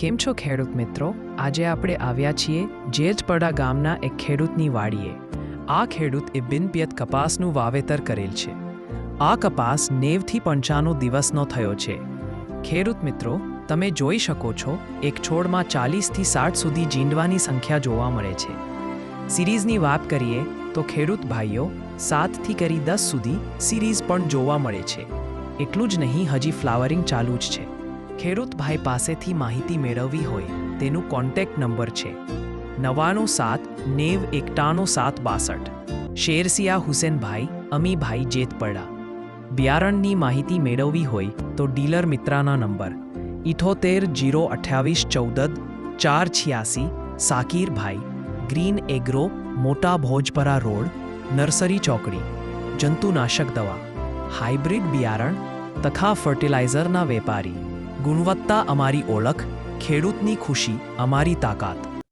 કેમ છો ખેડૂત મિત્રો? આજે આપણે આવ્યા છીએ જેજપડા ગામના એક ખેડૂતની વાડીએ. આ ખેડૂતે બિનપિયત કપાસનું વાવેતર કરેલ છે. આ કપાસ 90થી 95 દિવસનો થયો છે. ખેડૂત મિત્રો, તમે જોઈ શકો છો એક છોડમાં 40થી 60 સુધી જીંડવાની સંખ્યા જોવા મળે છે. સિરીઝની વાત કરીએ તો ખેડૂત ભાઈઓ 7થી કરી 10 સુધી સિરીઝ પણ જોવા મળે છે. એટલું જ નહીં, હજી ફ્લાવરિંગ ચાલુ જ છે. ખેડૂત ભાઈ પાસેથી માહિતી મેળવવી હોય તેનું કોન્ટેક્ટ નંબર છે 9790919762. શેરસિયા હુસેનભાઈ, અમીભાઈ, જેતપડા. બિયારણની માહિતી મેળવવી હોય તો ડીલર મિત્રાના નંબર 7808141486. સાકીરભાઈ, ગ્રીન એગ્રો, મોટા ભોજપરા રોડ, નર્સરી ચોકડી. જંતુનાશક દવા, હાઇબ્રિડ બિયારણ તથા ફર્ટિલાઇઝરના વેપારી. ગુણવત્તા અમારી ઓળખ, ખેડૂતની ખુશી અમારી તાકાત.